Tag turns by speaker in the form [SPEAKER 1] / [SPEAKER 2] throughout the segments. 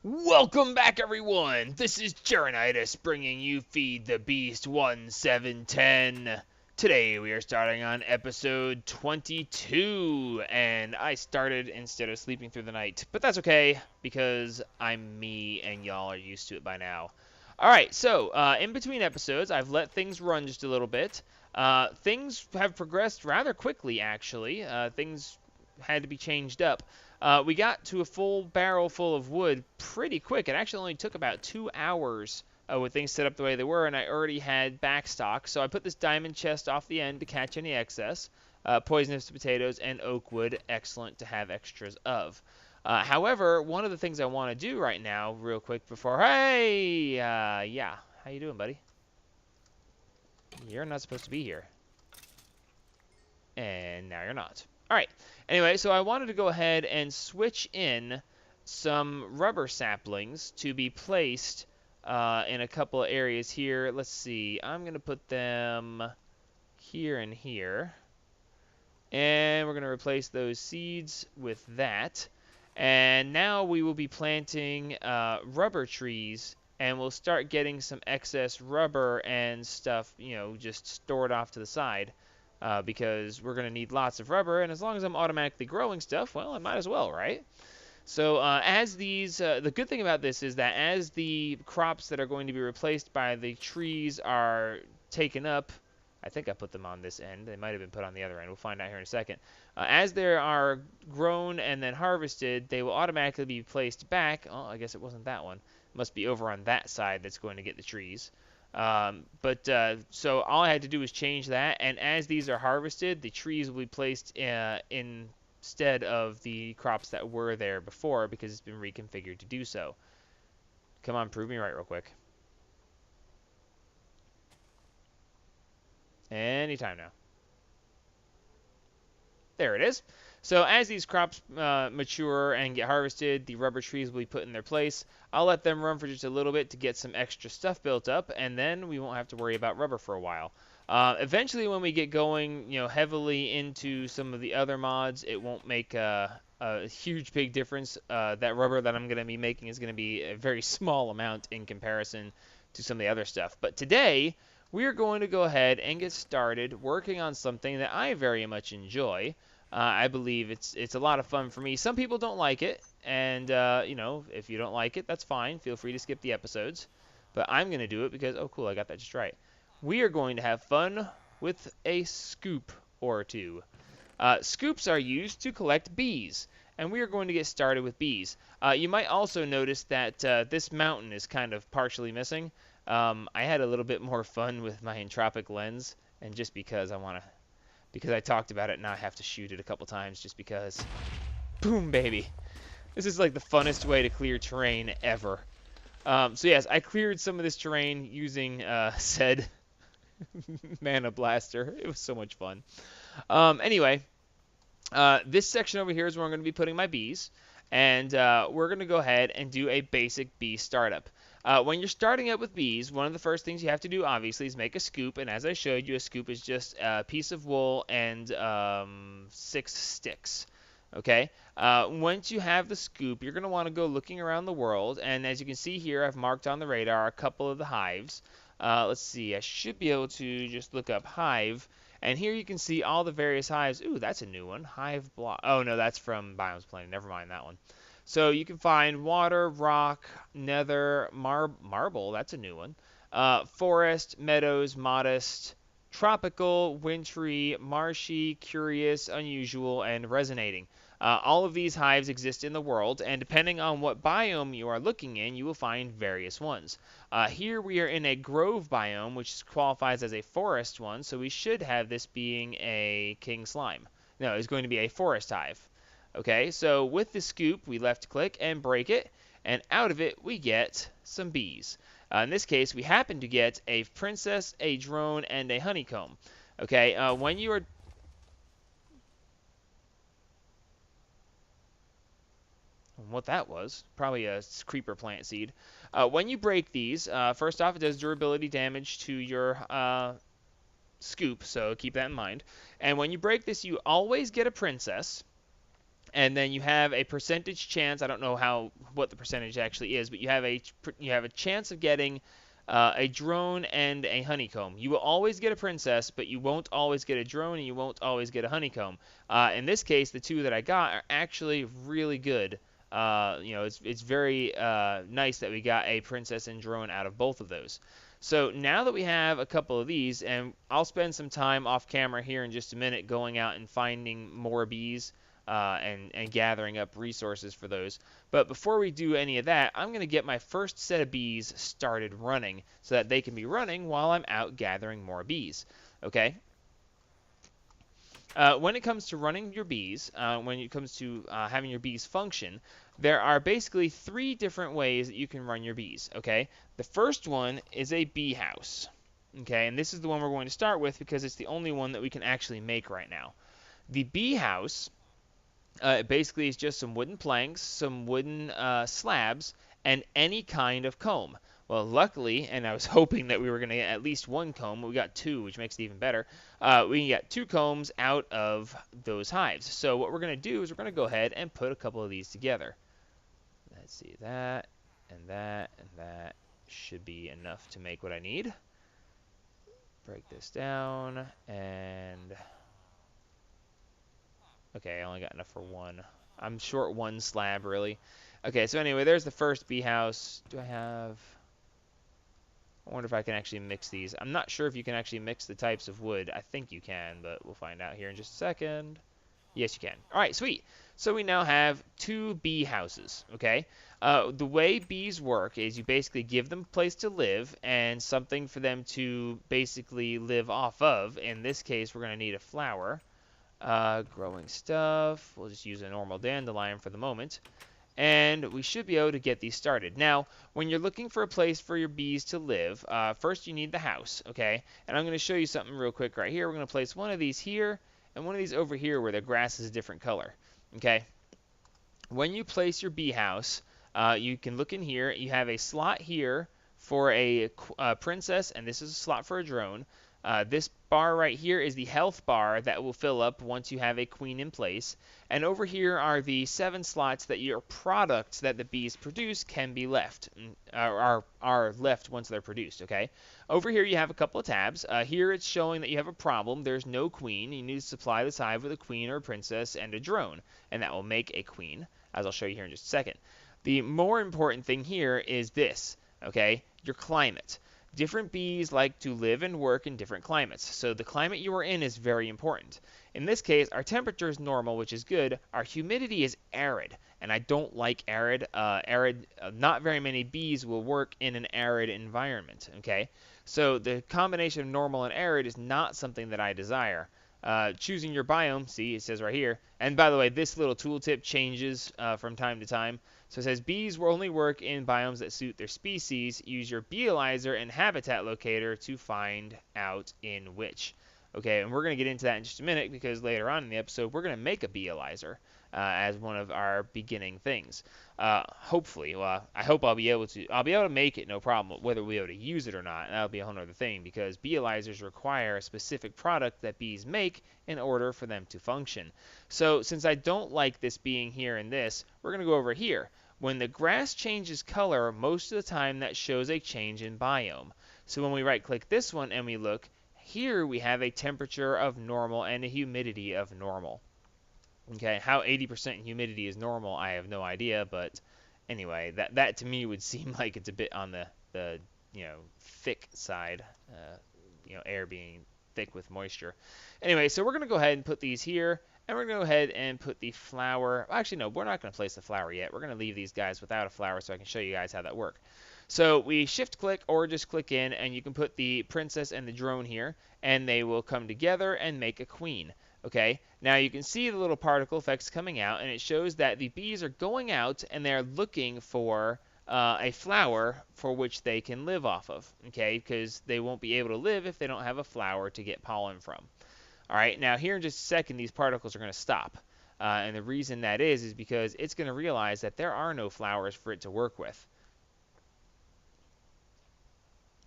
[SPEAKER 1] Welcome back, everyone! This is Geronitis bringing you Feed the Beast 1710. Today we are starting on episode 22, and I started instead of sleeping through the night, but that's okay because I'm me and y'all are used to it by now. Alright, so in between episodes, I've let things run just a little bit. Things have progressed rather quickly, actually. Things had to be changed up. We got to a full barrel full of wood pretty quick. It actually only took about 2 hours with things set up the way they were, and I already had backstock. So I put this diamond chest off the end to catch any excess. Poisonous potatoes and oak wood, excellent to have extras of. However, one of the things I want to do right now, real quick before, hey, yeah, how you doing, buddy? You're not supposed to be here, and now you're not. All right. Anyway, so I wanted to go ahead and switch in some rubber saplings to be placed in a couple of areas here. Let's see. I'm going to put them here and here. And we're going to replace those seeds with that. And now we will be planting rubber trees, and we'll start getting some excess rubber and stuff, just stored off to the side. Because we're going to need lots of rubber, and as long as I'm automatically growing stuff, well, I might as well, right? So as these, the good thing about this is that as the crops that are going to be replaced by the trees are taken up, I think I put them on this end. They might have been put on the other end. We'll find out here in a second. As they are grown and then harvested, they will automatically be placed back. Oh, I guess it wasn't that one. It must be over on that side that's going to get the trees. So all I had to do was change that, and as these are harvested, the trees will be placed instead of the crops that were there before because it's been reconfigured to do so. Come on, prove me right real quick. Anytime now. There it is. So as these crops mature and get harvested, the rubber trees will be put in their place. I'll let them run for just a little bit to get some extra stuff built up, and then we won't have to worry about rubber for a while. Eventually, when we get going, heavily into some of the other mods, it won't make a huge big difference. That rubber that I'm going to be making is going to be a very small amount in comparison to some of the other stuff. But today, we are going to go ahead and get started working on something that I very much enjoy. I believe it's a lot of fun for me. Some people don't like it, and if you don't like it, that's fine. Feel free to skip the episodes. But I'm going to do it because, oh cool, I got that just right. We are going to have fun with a scoop or two. Scoops are used to collect bees, and we are going to get started with bees. You might also notice that this mountain is kind of partially missing. I had a little bit more fun with my entropic lens, and just because I talked about it, now I have to shoot it a couple times just because. Boom, baby. This is like the funnest way to clear terrain ever. So yes, I cleared some of this terrain using said mana blaster. It was so much fun. Anyway, this section over here is where I'm going to be putting my bees, and we're going to go ahead and do a basic bee startup. When you're starting out with bees, one of the first things you have to do, obviously, is make a scoop. And as I showed you, a scoop is just a piece of wool and 6 sticks. Okay? Once you have the scoop, you're going to want to go looking around the world. And as you can see here, I've marked on the radar a couple of the hives. Let's see. I should be able to just look up hive. And here you can see all the various hives. Ooh, that's a new one. Hive block. Oh, no, that's from Biomes Planning. Never mind that one. So you can find water, rock, nether, marble, that's a new one, forest, meadows, modest, tropical, wintry, marshy, curious, unusual, and resonating. All of these hives exist in the world, and depending on what biome you are looking in, you will find various ones. Here we are in a grove biome, which qualifies as a forest one, so we should have this being a king slime. No, it's going to be a forest hive. Okay, so with the scoop, we left click and break it, and out of it we get some bees. In this case, we happen to get a princess, a drone, and a honeycomb. Okay, when you are... What that was, probably a creeper plant seed. When you break these, first off, it does durability damage to your scoop, so keep that in mind. And when you break this, you always get a princess. And then you have a percentage chance. I don't know what the percentage actually is, but you have a chance of getting a drone and a honeycomb. You will always get a princess, but you won't always get a drone, and you won't always get a honeycomb. In this case, the two that I got are actually really good. It's very nice that we got a princess and drone out of both of those. So now that we have a couple of these, and I'll spend some time off camera here in just a minute going out and finding more bees and gathering up resources for those. But before we do any of that, I'm going to get my first set of bees started running so that they can be running while I'm out gathering more bees. Okay? When it comes to running your bees, when it comes to having your bees function, there are basically three different ways that you can run your bees. Okay? The first one is a bee house. Okay? And this is the one we're going to start with because it's the only one that we can actually make right now. The bee house basically is just some wooden planks, some wooden slabs, and any kind of comb. Well, luckily, and I was hoping that we were going to get at least one comb, but we got two, which makes it even better. We can get two combs out of those hives. So what we're going to do is we're going to go ahead and put a couple of these together. Let's see, that, and that, and that should be enough to make what I need. Break this down, and okay, I only got enough for one. I'm short one slab, really. Okay, so anyway, there's the first bee house. Do I have... I wonder if I can actually mix these. I'm not sure if you can actually mix the types of wood. I think you can, but we'll find out here in just a second. Yes, you can. All right, sweet. So we now have two bee houses, okay? The way bees work is you basically give them a place to live and something for them to basically live off of. In this case, we're going to need a flower. Growing stuff. We'll just use a normal dandelion for the moment. And we should be able to get these started. Now, when you're looking for a place for your bees to live, first you need the house, okay? And I'm going to show you something real quick right here. We're going to place one of these here and one of these over here where the grass is a different color, okay? When you place your bee house, you can look in here. You have a slot here for a princess, and this is a slot for a drone. This bar right here is the health bar that will fill up once you have a queen in place. And over here are the 7 slots that your products that the bees produce can be left, are left once they're produced, okay? Over here you have a couple of tabs. Here it's showing that you have a problem. There's no queen. You need to supply this hive with a queen or a princess and a drone, and that will make a queen, as I'll show you here in just a second. The more important thing here is this, okay? Your climate. Different bees like to live and work in different climates, so the climate you are in is very important. In this case, our temperature is normal, which is good. Our humidity is arid, and I don't like arid. Not very many bees will work in an arid environment, okay? So the combination of normal and arid is not something that I desire. Choosing your biome, see, it says right here. And by the way, this little tooltip changes from time to time. So it says bees will only work in biomes that suit their species. Use your beealyzer and habitat locator to find out in which. Okay, and we're going to get into that in just a minute because later on in the episode we're going to make a beealyzer as one of our beginning things. Hopefully, well, I hope I'll be able to make it, no problem. Whether we'll be able to use it or not, that'll be a whole other thing because beealyzers require a specific product that bees make in order for them to function. So since I don't like this being here in this, we're going to go over here. When the grass changes color, most of the time that shows a change in biome. So when we right click this one and we look, here we have a temperature of normal and a humidity of normal. Okay, how 80% humidity is normal, I have no idea, but anyway, that to me would seem like it's a bit on the thick side, air being thick with moisture. Anyway, so we're going to go ahead and put these here, and we're going to go ahead and put the flower. Actually, no, we're not going to place the flower yet. We're going to leave these guys without a flower so I can show you guys how that works. So we shift click or just click in, and you can put the princess and the drone here, and they will come together and make a queen. Okay, now you can see the little particle effects coming out, and it shows that the bees are going out and they're looking for a flower for which they can live off of, okay, because they won't be able to live if they don't have a flower to get pollen from. All right, now here in just a second, these particles are going to stop, and the reason that is because it's going to realize that there are no flowers for it to work with.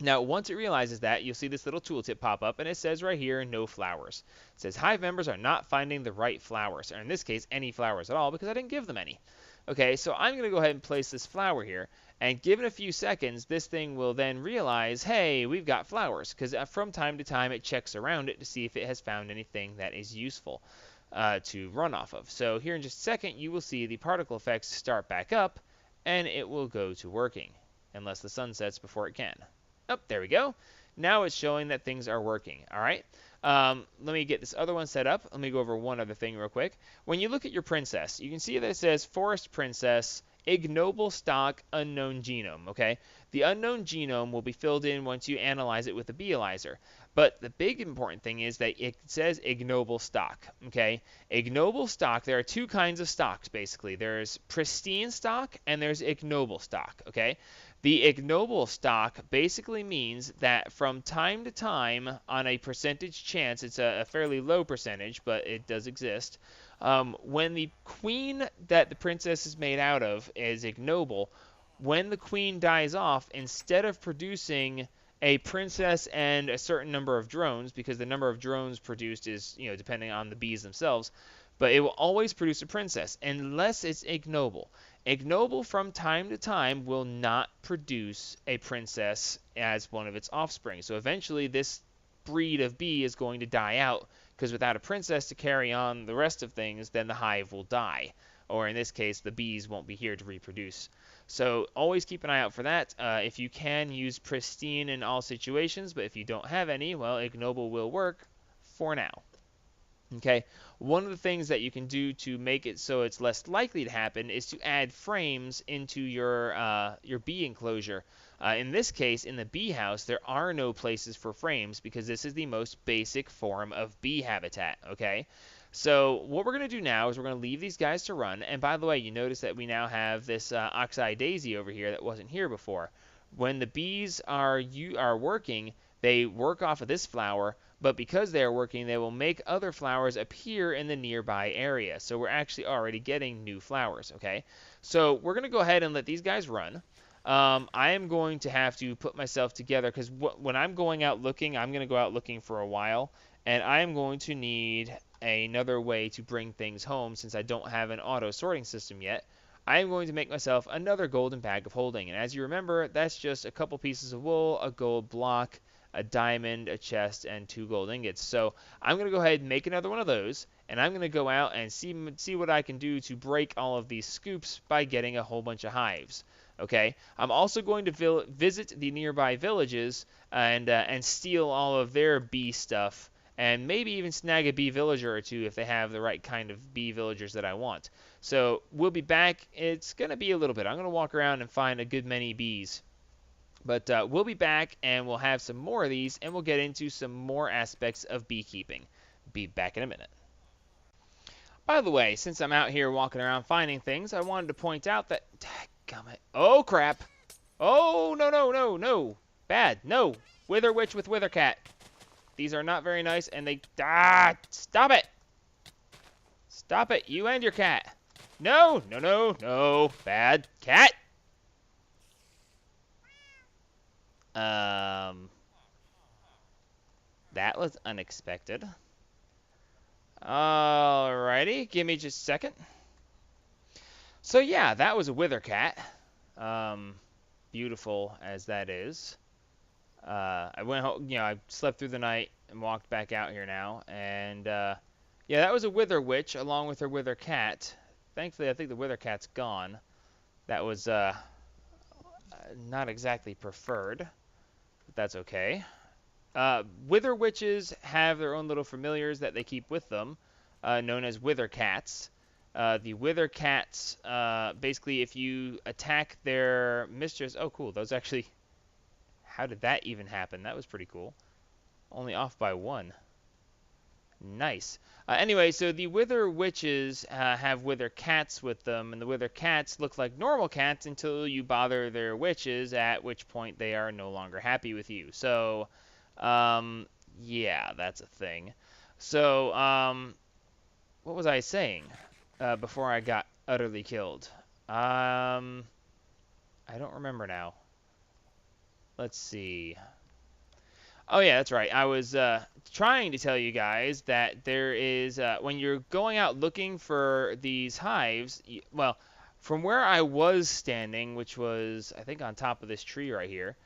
[SPEAKER 1] Now, once it realizes that, you'll see this little tooltip pop up, and it says right here, no flowers. It says hive members are not finding the right flowers, or in this case, any flowers at all, because I didn't give them any. Okay, so I'm going to go ahead and place this flower here, and given a few seconds, this thing will then realize, hey, we've got flowers, because from time to time it checks around it to see if it has found anything that is useful to run off of. So here in just a second, you will see the particle effects start back up, and it will go to working, unless the sun sets before it can. Oh, there we go. Now it's showing that things are working. All right. Let me get this other one set up. Let me go over one other thing real quick. When you look at your princess, you can see that it says Forest Princess, Ignoble Stock, Unknown Genome. Okay. The unknown genome will be filled in once you analyze it with a Bealyzer. But the big important thing is that it says ignoble stock. Okay. Ignoble stock, there are two kinds of stocks basically. There's pristine stock and there's ignoble stock. Okay. The ignoble stock basically means that from time to time, on a percentage chance, it's a fairly low percentage, but it does exist, when the queen that the princess is made out of is ignoble, when the queen dies off, instead of producing a princess and a certain number of drones, because the number of drones produced is, depending on the bees themselves, but it will always produce a princess, unless it's ignoble. Ignoble from time to time will not produce a princess as one of its offspring. So eventually this breed of bee is going to die out, because without a princess to carry on the rest of things, then the hive will die. Or in this case, the bees won't be here to reproduce. So always keep an eye out for that. If you can, use pristine in all situations, but if you don't have any, well, ignoble will work for now. Okay, one of the things that you can do to make it so it's less likely to happen is to add frames into your bee enclosure. In this case, in the bee house, there are no places for frames because this is the most basic form of bee habitat. Okay, so what we're going to do now is we're going to leave these guys to run. And by the way, you notice that we now have this oxeye daisy over here that wasn't here before. When the bees are working, they work off of this flower, but because they are working, they will make other flowers appear in the nearby area. So we're actually already getting new flowers, okay? So we're going to go ahead and let these guys run. I am going to have to put myself together because when I'm going out looking, I'm going to go out looking for a while, and I am going to need another way to bring things home since I don't have an auto sorting system yet. I am going to make myself another golden bag of holding, and as you remember, that's just a couple pieces of wool, a gold block, a diamond, a chest, and 2 gold ingots. So I'm going to go ahead and make another one of those, and I'm going to go out and see what I can do to break all of these scoops by getting a whole bunch of hives. Okay, I'm also going to visit the nearby villages and steal all of their bee stuff, and maybe even snag a bee villager or two if they have the right kind of bee villagers that I want. So we'll be back. It's going to be a little bit. I'm going to walk around and find a good many bees. But we'll be back, and we'll have some more of these, and we'll get into some more aspects of beekeeping. Be back in a minute. By the way, since I'm out here walking around finding things, I wanted to point out that... Dadgummit. Oh, crap. Oh, no, no, no, no. Bad. No. Wither witch with wither cat. These are not very nice, and they... Ah! Stop it! Stop it, you and your cat. No, no, no, no. Bad cat. That was unexpected. Alrighty, give me just a second. So yeah, that was a wither cat. Beautiful as that is. I went home, I slept through the night and walked back out here now, and yeah, that was a wither witch along with her wither cat. Thankfully, I think the wither cat's gone. That was not exactly preferred, but that's okay. Wither witches have their own little familiars that they keep with them, known as wither cats. The wither cats, basically, if you attack their mistress... Oh, cool. That was actually... How did that even happen? That was pretty cool. Only off by 1. Nice. Anyway, so the wither witches have wither cats with them, and the wither cats look like normal cats until you bother their witches, at which point they are no longer happy with you. So... yeah, that's a thing. So, what was I saying before I got utterly killed? I don't remember now. let's see. Oh yeah, that's right. I was trying to tell you guys that there is when you're going out looking for these hives. Well, from where I was standing, which was I think on top of this tree right here,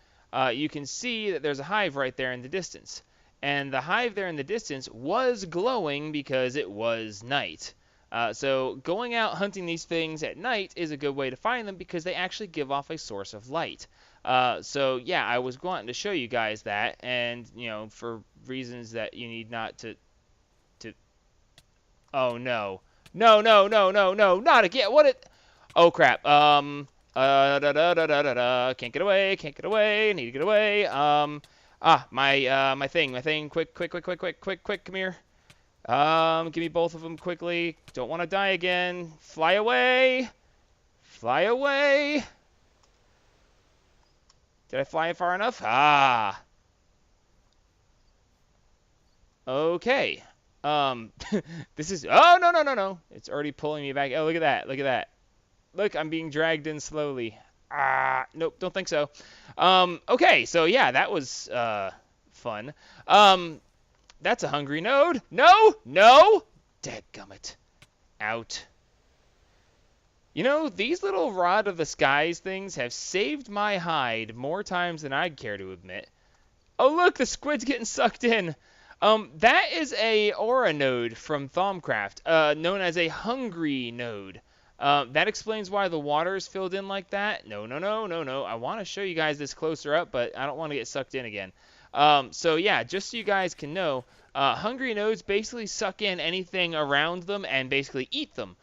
[SPEAKER 1] you can see that there's a hive right there in the distance, and the hive there in the distance was glowing because it was night. So going out hunting these things at night is a good way to find them because they actually give off a source of light. So yeah, I was wanting to show you guys that, and for reasons that you need not to. Oh no, no, no, no, no, no, not again! What it? Oh crap. Da, da, da, da, da, da. Can't get away. Can't get away. Need to get away. My thing. Quick, quick, quick, quick, quick, quick, quick. Come here. Give me both of them quickly. Don't want to die again. Fly away. Fly away. Did I fly far enough? Ah. Okay. Um, this is. Oh no no no no! It's already pulling me back. Oh look at that! Look at that! Look, I'm being dragged in slowly. Ah, nope, don't think so. Okay, so yeah, that was fun. That's a hungry node. No, no! Dadgummit. Out. These little Rod of the Skies things have saved my hide more times than I'd care to admit. Oh, look, the squid's getting sucked in. That is a aura node from Thaumcraft, known as a hungry node. That explains why the water is filled in like that. No, no, no, no, no. I want to show you guys this closer up, but I don't want to get sucked in again. So yeah, just so you guys can know, hungry nodes basically suck in anything around them and basically eat them.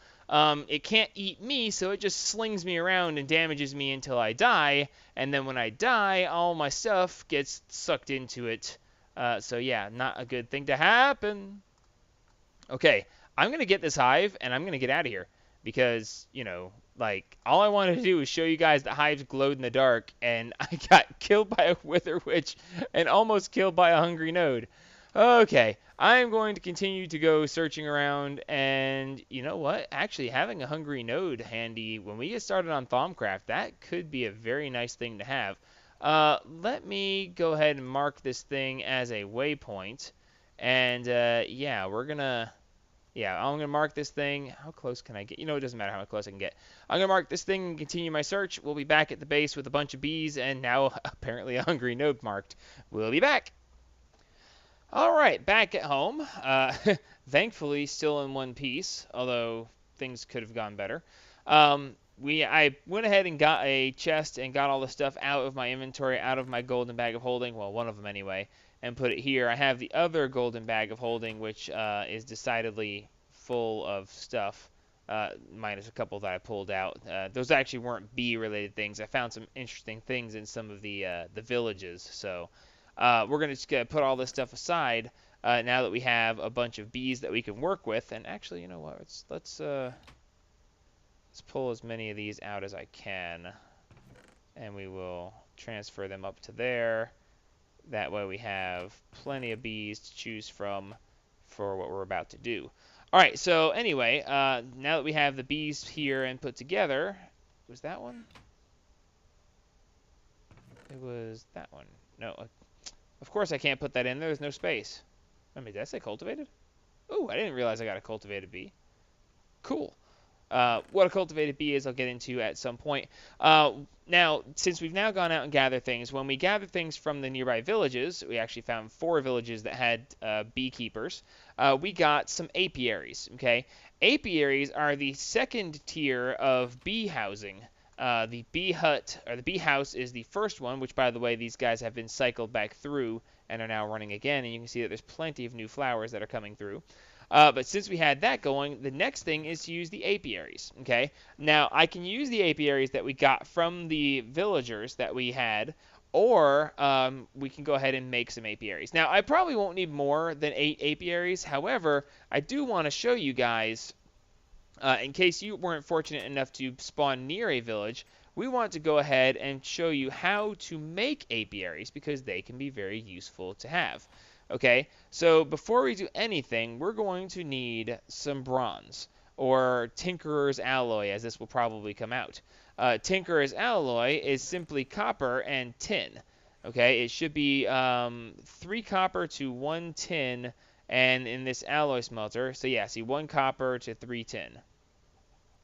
[SPEAKER 1] It can't eat me, so it just slings me around and damages me until I die. And then when I die, all my stuff gets sucked into it. So yeah, not a good thing to happen. Okay, I'm going to get this hive, and I'm going to get out of here. Because, like, all I wanted to do was show you guys that hives glowed in the dark, and I got killed by a wither witch and almost killed by a hungry node. Okay, I'm going to continue to go searching around, and you know what? Actually, having a hungry node handy when we get started on Thaumcraft, that could be a very nice thing to have. Let me go ahead and mark this thing as a waypoint, and yeah, I'm going to mark this thing. How close can I get? It doesn't matter how close I can get. I'm going to mark this thing and continue my search. We'll be back at the base with a bunch of bees, and now apparently a hungry node marked. We'll be back. All right, back at home. Thankfully, still in one piece, although things could have gone better. I went ahead and got a chest and got all the stuff out of my inventory, out of my golden bag of holding. Well, one of them anyway, and put it here. I have the other golden bag of holding, which is decidedly full of stuff, minus a couple that I pulled out. Those actually weren't bee-related things. I found some interesting things in some of the villages, so we're going to just put all this stuff aside now that we have a bunch of bees that we can work with. And actually, you know what? Let's pull as many of these out as I can, and we will transfer them up to there. That way we have plenty of bees to choose from for what we're about to do. All right, so anyway, now that we have the bees here and put together, was that one? It was that one. No, of course I can't put that in there. There's no space. I mean, did I say cultivated? Oh, I didn't realize I got a cultivated bee. Cool. What a cultivated bee is, I'll get into at some point. Now, since we've now gone out and gathered things, when we gathered things from the nearby villages, we actually found 4 villages that had beekeepers. We got some apiaries. Okay, apiaries are the second tier of bee housing. The bee hut, or the bee house, is the first one, which, by the way, these guys have been cycled back through and are now running again, and you can see that there's plenty of new flowers that are coming through. But since we had that going, the next thing is to use the apiaries, okay? Now, I can use the apiaries that we got from the villagers that we had, or we can go ahead and make some apiaries. Now, I probably won't need more than 8 apiaries. However, I do want to show you guys, in case you weren't fortunate enough to spawn near a village, we want to go ahead and show you how to make apiaries because they can be very useful to have. Okay, so before we do anything, we're going to need some bronze, or Tinkerer's Alloy, as this will probably come out. Tinkerer's Alloy is simply copper and tin. Okay, it should be 3 copper to 1 tin, and in this alloy smelter, so yeah, see, 1 copper to 3 tin.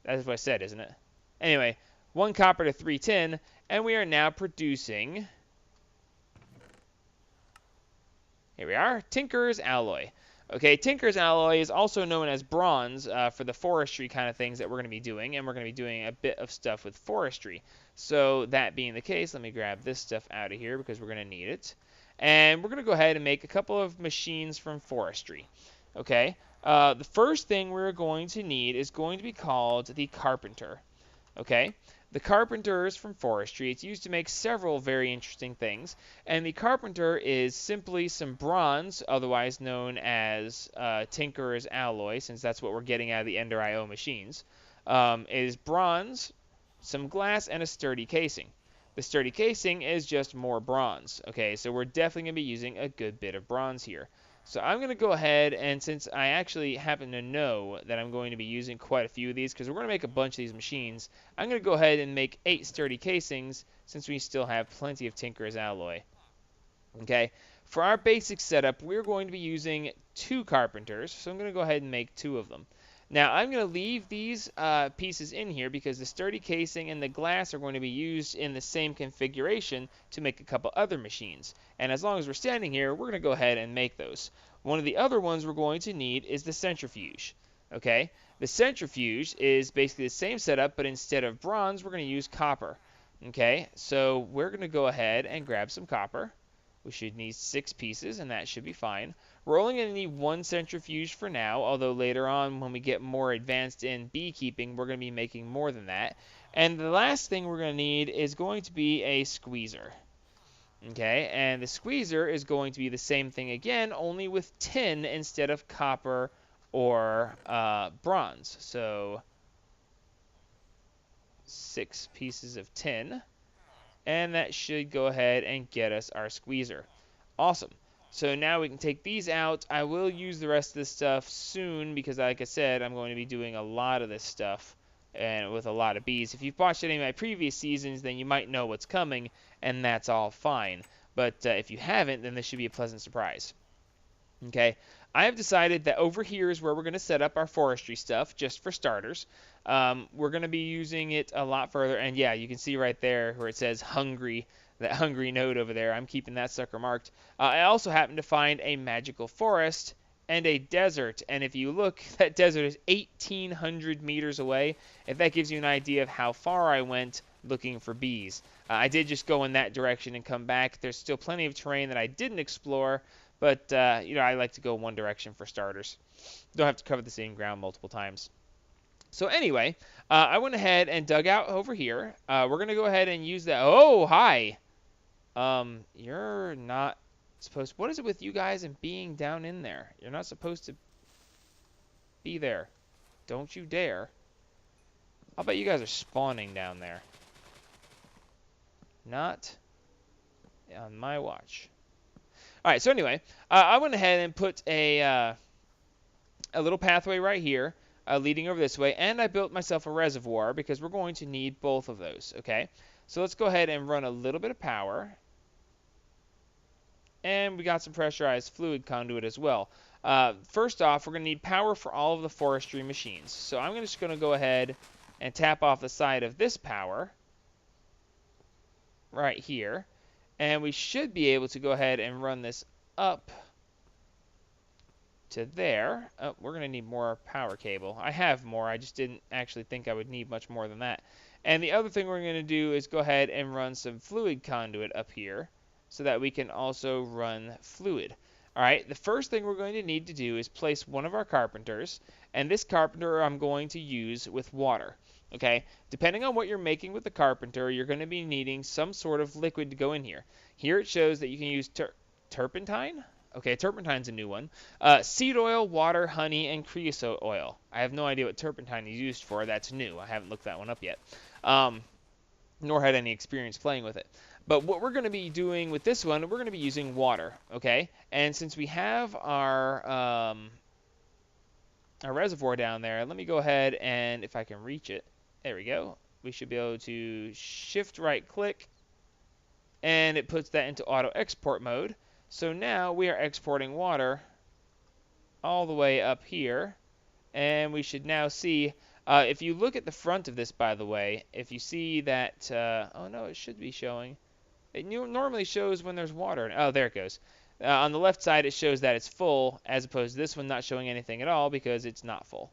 [SPEAKER 1] That's what I said, isn't it? Anyway, 1 copper to 3 tin, and we are now producing, here we are, Tinker's Alloy. Okay, Tinker's Alloy is also known as bronze for the forestry kind of things that we're going to be doing, and we're going to be doing a bit of stuff with forestry. So that being the case, let me grab this stuff out of here because we're going to need it. And we're going to go ahead and make a couple of machines from forestry. Okay, the first thing we're going to need is going to be called the Carpenter. Okay, the carpenter is from forestry. It's used to make several very interesting things. And the carpenter is simply some bronze, otherwise known as Tinker's Alloy, since that's what we're getting out of the Ender IO machines. It is bronze, some glass, and a sturdy casing. The sturdy casing is just more bronze. Okay, so we're definitely going to be using a good bit of bronze here. So I'm going to go ahead, and since I actually happen to know that I'm going to be using quite a few of these, because we're going to make a bunch of these machines, I'm going to go ahead and make 8 sturdy casings, since we still have plenty of Tinker's Alloy. Okay, for our basic setup, we're going to be using 2 carpenters, so I'm going to go ahead and make 2 of them. Now, I'm going to leave these pieces in here because the sturdy casing and the glass are going to be used in the same configuration to make a couple other machines. And as long as we're standing here, we're going to go ahead and make those. One of the other ones we're going to need is the centrifuge. Okay, the centrifuge is basically the same setup, but instead of bronze, we're going to use copper. Okay, so we're going to go ahead and grab some copper. We should need 6 pieces, and that should be fine. We're only going to need 1 centrifuge for now, although later on, when we get more advanced in beekeeping, we're going to be making more than that. And the last thing we're going to need is going to be a squeezer. Okay, and the squeezer is going to be the same thing again, only with tin instead of copper or bronze. So 6 pieces of tin. And that should go ahead and get us our squeezer. Awesome. So now we can take these out. I will use the rest of this stuff soon because, like I said, I'm going to be doing a lot of this stuff and with a lot of bees. If you've watched any of my previous seasons, then you might know what's coming, and that's all fine. But if you haven't, then this should be a pleasant surprise. Okay, I have decided that over here is where we're going to set up our forestry stuff, just for starters. We're going to be using it a lot further, and yeah, you can see right there where it says hungry, that hungry node over there. I'm keeping that sucker marked. I also happen to find a magical forest and a desert, and if you look, that desert is 1,800 meters away. If that gives you an idea of how far I went looking for bees. I did just go in that direction and come back. There's still plenty of terrain that I didn't explore, but, you know, I like to go one direction for starters. Don't have to cover the same ground multiple times. So anyway, I went ahead and dug out over here. We're going to go ahead and use that. Oh, hi. You're not supposed to. What is it with you guys and being down in there? You're not supposed to be there. Don't you dare. I'll bet you guys are spawning down there. Not on my watch. Alright, so anyway, I went ahead and put a little pathway right here leading over this way, and I built myself a reservoir because we're going to need both of those, okay? So let's go ahead and run a little bit of power. And we got some pressurized fluid conduit as well. First off, we're going to need power for all of the forestry machines. So I'm just going to go ahead and tap off the side of this power right here. And we should be able to go ahead and run this up to there. Oh, we're going to need more power cable. I have more. I just didn't actually think I would need much more than that. And the other thing we're going to do is go ahead and run some fluid conduit up here so that we can also run fluid. All right, the first thing we're going to need to do is place one of our carpenters, and this carpenter I'm going to use with water. Okay, depending on what you're making with the carpenter, you're going to be needing some sort of liquid to go in here. Here it shows that you can use turpentine. Okay, turpentine's a new one. Seed oil, water, honey, and creosote oil. I have no idea what turpentine is used for. That's new. I haven't looked that one up yet. Nor had any experience playing with it. But what we're going to be doing with this one, we're going to be using water. Okay, and since we have our reservoir down there, let me go ahead and, if I can reach it, there we go. We should be able to shift right click and it puts that into auto export mode. So now we are exporting water all the way up here, and we should now see, if you look at the front of this, by the way, if you see that, oh no, it should be showing. It normally shows when there's water. Oh, there it goes. On the left side, it shows that it's full, as opposed to this one not showing anything at all because it's not full.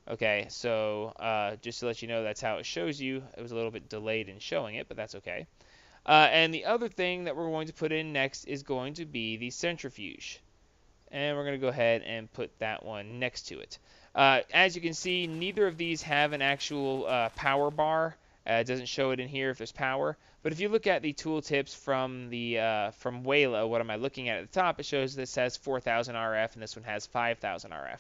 [SPEAKER 1] Okay, so just to let you know, that's how it shows you. It was a little bit delayed in showing it, but that's okay. And the other thing that we're going to put in next is going to be the centrifuge. And we're going to go ahead and put that one next to it. As you can see, neither of these have an actual power bar. It doesn't show it in here if there's power. But if you look at the tooltips from from Wayla, what am I looking at the top? It shows this has 4,000 RF and this one has 5,000 RF.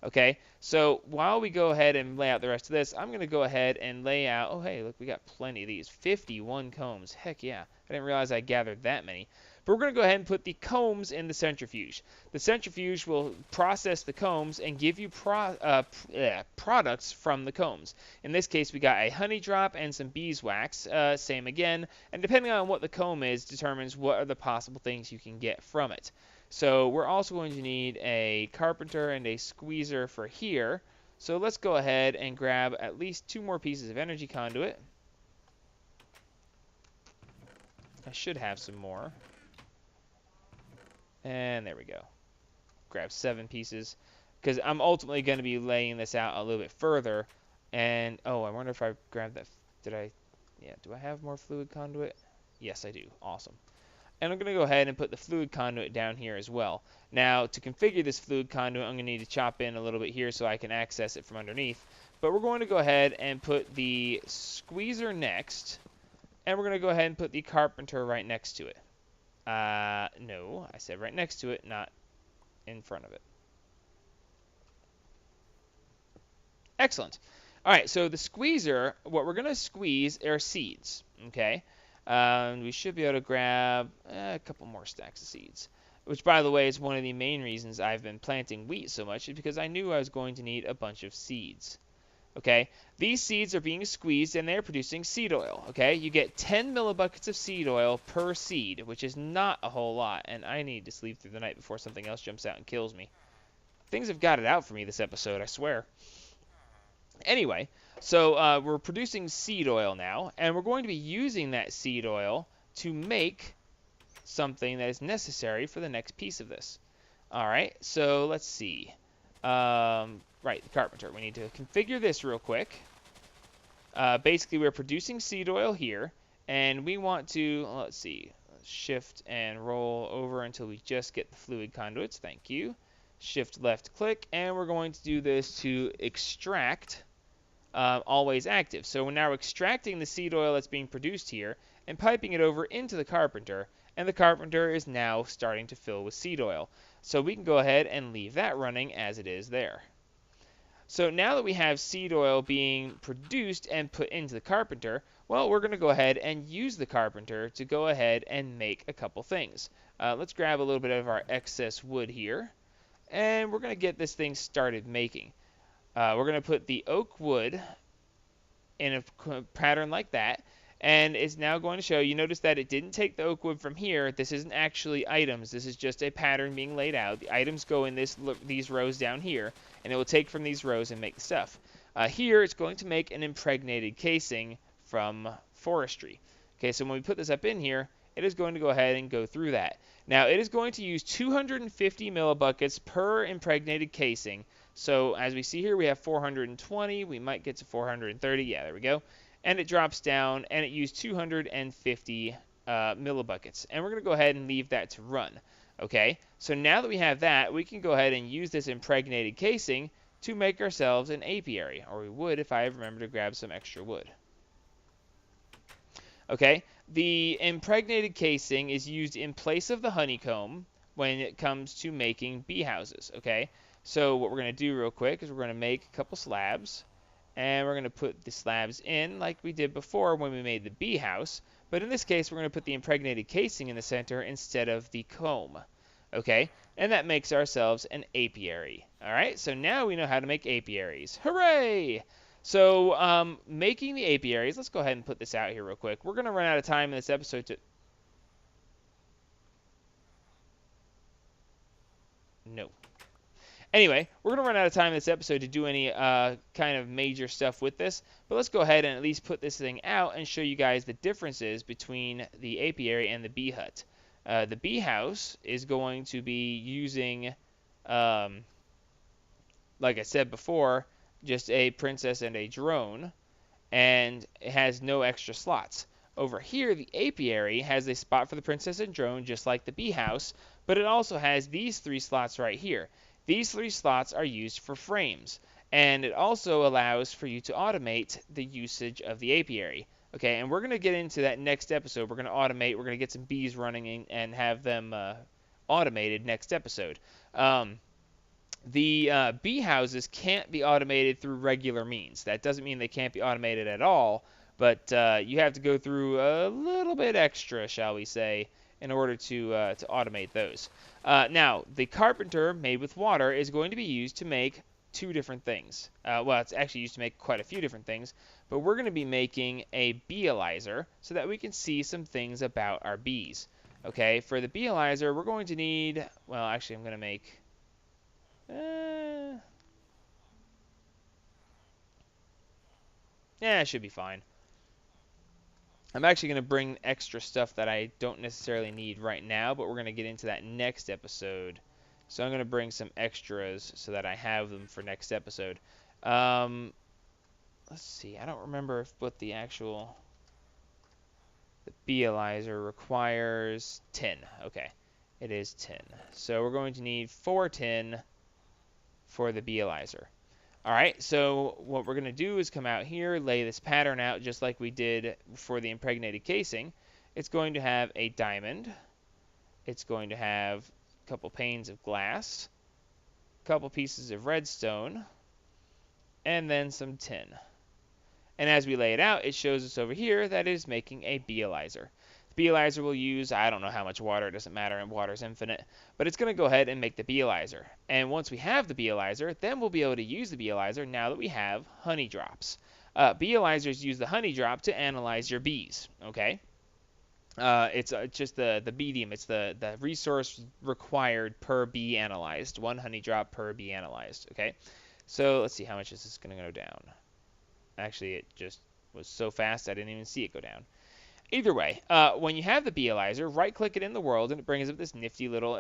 [SPEAKER 1] Okay, so while we go ahead and lay out the rest of this, I'm going to go ahead and lay out, oh hey, look, we got plenty of these, 51 combs, heck yeah, I didn't realize I gathered that many. But we're going to go ahead and put the combs in the centrifuge. The centrifuge will process the combs and give you products from the combs. In this case, we got a honey drop and some beeswax, same again, and depending on what the comb is, determines what are the possible things you can get from it. So we're also going to need a carpenter and a squeezer for here. So let's go ahead and grab at least 2 more pieces of energy conduit. I should have some more. And there we go. Grab 7 pieces. Because I'm ultimately going to be laying this out a little bit further. And, oh, I wonder if I grabbed that. Yeah, do I have more fluid conduit? Yes, I do. Awesome. And I'm going to go ahead and put the fluid conduit down here as well. Now, to configure this fluid conduit, I'm going to need to chop in a little bit here so I can access it from underneath. But we're going to go ahead and put the squeezer next. And we're going to go ahead and put the carpenter right next to it. No, I said right next to it, not in front of it. Excellent. All right, so the squeezer, what we're going to squeeze are seeds, okay? We should be able to grab a couple more stacks of seeds, which, by the way, is one of the main reasons I've been planting wheat so much, is because I knew I was going to need a bunch of seeds. Okay, these seeds are being squeezed and they're producing seed oil. Okay, you get 10 millibuckets of seed oil per seed, which is not a whole lot, and I need to sleep through the night before something else jumps out and kills me. Things have got it out for me this episode, I swear. Anyway, so we're producing seed oil now, and we're going to be using that seed oil to make something that is necessary for the next piece of this. Alright, so let's see. Right, the carpenter. We need to configure this real quick. Basically, we're producing seed oil here, and we want to, let's see, shift and roll over until we just get the fluid conduits. Thank you. Shift left click, and we're going to do this to extract always active. So now we're extracting the seed oil that's being produced here and piping it over into the carpenter, and the carpenter is now starting to fill with seed oil. So we can go ahead and leave that running as it is there. So now that we have seed oil being produced and put into the carpenter, well, we're going to go ahead and use the carpenter to go ahead and make a couple things. Let's grab a little bit of our excess wood here, and we're going to get this thing started making. We're going to put the oak wood in a pattern like that, and it's now going to show, you notice that it didn't take the oak wood from here. This isn't actually items. This is just a pattern being laid out. The items go in these rows down here, and it will take from these rows and make the stuff. Here, it's going to make an impregnated casing from forestry. Okay, so when we put this up in here, it is going to go ahead and go through that. Now, it is going to use 250 millibuckets per impregnated casing. So, as we see here, we have 420. We might get to 430. Yeah, there we go. And it drops down, and it used 250 millibuckets. And we're going to go ahead and leave that to run. Okay, so now that we have that, we can go ahead and use this impregnated casing to make ourselves an apiary. Or we would if I remember to grab some extra wood. Okay, the impregnated casing is used in place of the honeycomb when it comes to making bee houses. Okay, so what we're going to do real quick is we're going to make a couple slabs. And we're going to put the slabs in like we did before when we made the bee house. But in this case, we're going to put the impregnated casing in the center instead of the comb. Okay? And that makes ourselves an apiary. Alright? So now we know how to make apiaries. Hooray! So, making the apiaries, let's go ahead and put this out here real quick. We're going to run out of time in this episode to... No. Anyway, we're going to run out of time in this episode to do any kind of major stuff with this, but let's go ahead and at least put this thing out and show you guys the differences between the apiary and the bee hut. The bee house is going to be using, like I said before, just a princess and a drone, and it has no extra slots. Over here, the apiary has a spot for the princess and drone, just like the bee house, but it also has these 3 slots right here. These 3 slots are used for frames, and it also allows for you to automate the usage of the apiary. Okay, and we're going to get into that next episode. We're going to automate, we're going to get some bees running and have them automated next episode. The bee houses can't be automated through regular means. That doesn't mean they can't be automated at all, but you have to go through a little bit extra, shall we say, in order to automate those. Now, the carpenter made with water is going to be used to make 2 different things. Well, it's actually used to make quite a few different things, but we're going to be making a beealyzer so that we can see some things about our bees. Okay, for the beealyzer, we're going to need, well, actually, I'm going to make, yeah, it should be fine. I'm actually going to bring extra stuff that I don't necessarily need right now, but we're going to get into that next episode. So I'm going to bring some extras so that I have them for next episode. Let's see. I don't remember what the actual... The beealyzer requires tin. Okay. It is tin. So we're going to need 4 tin for the beealyzer. Alright, so what we're going to do is come out here, lay this pattern out just like we did for the impregnated casing. It's going to have a diamond. It's going to have a couple panes of glass, a couple pieces of redstone, and then some tin. And as we lay it out, it shows us over here that it is making a beealyzer. The beealyzer will use, I don't know how much water, it doesn't matter, and water is infinite, but it's going to go ahead and make the beealyzer. And once we have the beealyzer, then we'll be able to use the beealyzer now that we have honey drops. Beealyzers use the honey drop to analyze your bees, okay? It's just the medium, it's the resource required per bee analyzed, 1 honey drop per bee analyzed, okay? So let's see, how much is this going to go down? Actually, it just was so fast I didn't even see it go down. Either way, when you have the beealyzer, right-click it in the world, and it brings up this nifty little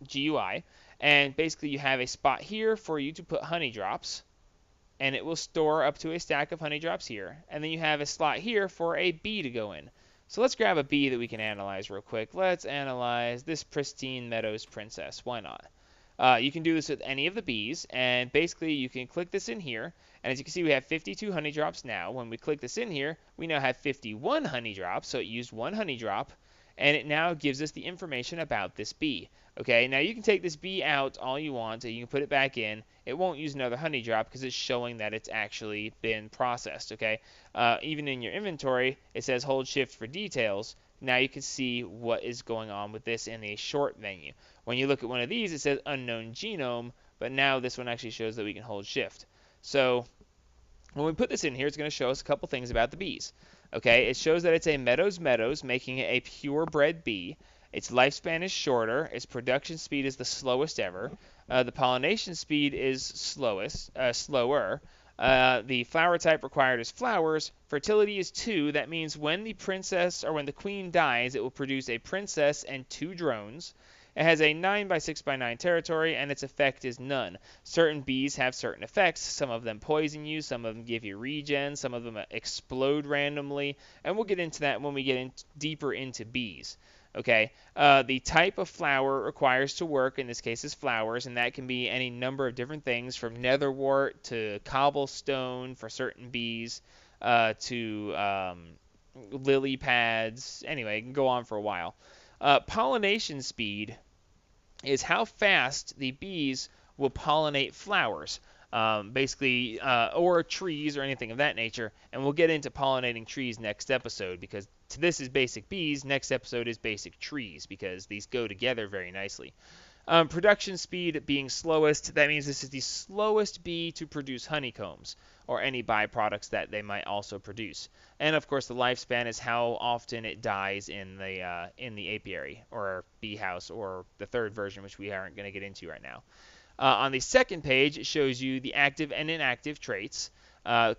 [SPEAKER 1] GUI. And basically, you have a spot here for you to put honey drops, and it will store up to a stack of honey drops here. And then you have a slot here for a bee to go in. So let's grab a bee that we can analyze real quick. Let's analyze this Pristine Meadows Princess. Why not? You can do this with any of the bees, and basically you can click this in here, and as you can see we have 52 honey drops now. When we click this in here, we now have 51 honey drops, so it used 1 honey drop, and it now gives us the information about this bee. Okay, now you can take this bee out all you want, and you can put it back in. It won't use another honey drop because it's showing that it's actually been processed, okay? Even in your inventory, it says hold shift for details. Now you can see what is going on with this in a short menu. When you look at one of these, it says unknown genome, but now this one actually shows that we can hold shift. So when we put this in here, it's going to show us a couple things about the bees. Okay, it shows that it's a Meadows, making it a purebred bee. Its lifespan is shorter. Its production speed is the slowest ever. The pollination speed is slower. The flower type required is flowers. Fertility is 2. That means when the princess or when the queen dies, it will produce a princess and 2 drones. It has a 9x6x9 territory, and its effect is none. Certain bees have certain effects. Some of them poison you, some of them give you regen, some of them explode randomly, and we'll get into that when we get deeper into bees. Okay, the type of flower requires to work, in this case, is flowers, and that can be any number of different things, from netherwort to cobblestone for certain bees, to lily pads. Anyway, it can go on for a while. Pollination speed is how fast the bees will pollinate flowers, basically, or trees or anything of that nature. And we'll get into pollinating trees next episode, because this is basic bees. Next episode is basic trees, because these go together very nicely. Production speed being slowest, that means this is the slowest bee to produce honeycombs or any byproducts that they might also produce. And of course, the lifespan is how often it dies in the apiary or bee house, or the third version, which we aren't going to get into right now. On the second page, it shows you the active and inactive traits.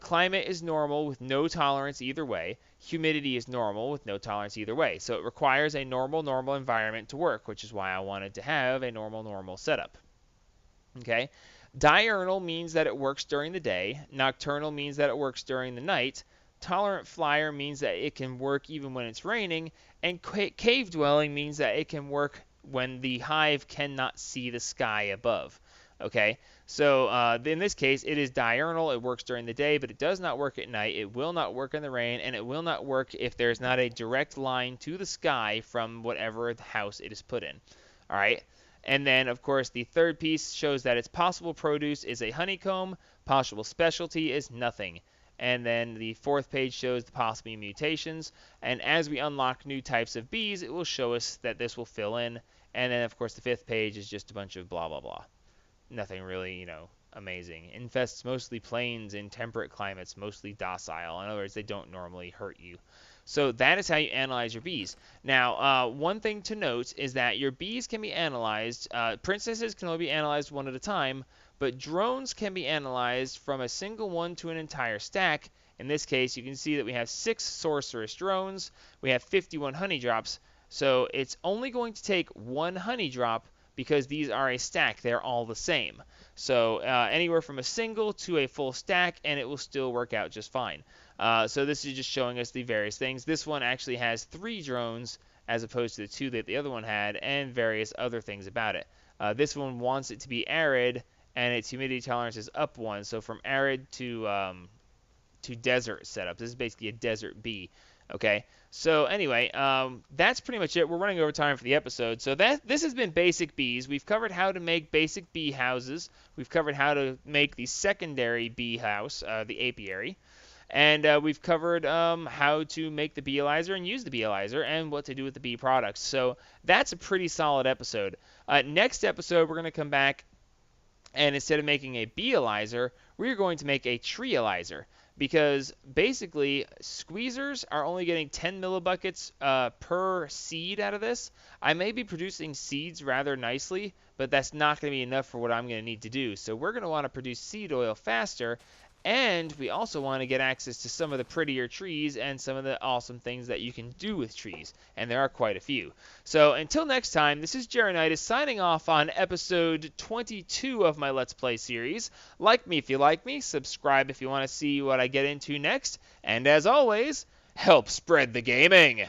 [SPEAKER 1] Climate is normal with no tolerance either way. Humidity is normal with no tolerance either way. So it requires a normal environment to work, which is why I wanted to have a normal setup. Okay. Diurnal means that it works during the day. Nocturnal means that it works during the night. Tolerant flyer means that it can work even when it's raining. And cave dwelling means that it can work when the hive cannot see the sky above. Okay, so in this case, it is diurnal. It works during the day, but it does not work at night. It will not work in the rain, and it will not work if there's not a direct line to the sky from whatever the house it is put in. All right, and then, of course, the third piece shows that its possible produce is a honeycomb. Possible specialty is nothing. And then the fourth page shows the possible mutations. And as we unlock new types of bees, it will show us that this will fill in. And then, of course, the fifth page is just a bunch of blah, blah, blah. Nothing really, amazing. Infests mostly plains in temperate climates, mostly docile. In other words, they don't normally hurt you. So that is how you analyze your bees. Now, one thing to note is that your bees can be analyzed. Princesses can only be analyzed one at a time, but drones can be analyzed from a single one to an entire stack. In this case, you can see that we have 6 sorceress drones. We have 51 honey drops. So it's only going to take 1 honey drop because these are a stack. They're all the same. So anywhere from a single to a full stack, and it will still work out just fine. So this is just showing us the various things. This one actually has 3 drones as opposed to the 2 that the other one had, and various other things about it. This one wants it to be arid, and its humidity tolerance is up 1. So from arid to desert setup. This is basically a desert bee. Okay, so anyway, that's pretty much it. We're running over time for the episode. So this has been Basic Bees. We've covered how to make basic bee houses. We've covered how to make the secondary bee house, the apiary. And we've covered how to make the beealyzer and use the beealyzer, and what to do with the bee products. So that's a pretty solid episode. Next episode, we're going to come back, and instead of making a beealyzer, we're going to make a treealyzer. Because basically, squeezers are only getting 10 millibuckets per seed out of this. I may be producing seeds rather nicely, but that's not going to be enough for what I'm going to need to do. So we're going to want to produce seed oil faster, and we also want to get access to some of the prettier trees and some of the awesome things that you can do with trees. And there are quite a few. So until next time, this is Jeronitis signing off on episode 22 of my Let's Play series. Like me if you like me, subscribe if you want to see what I get into next, and as always, help spread the gaming!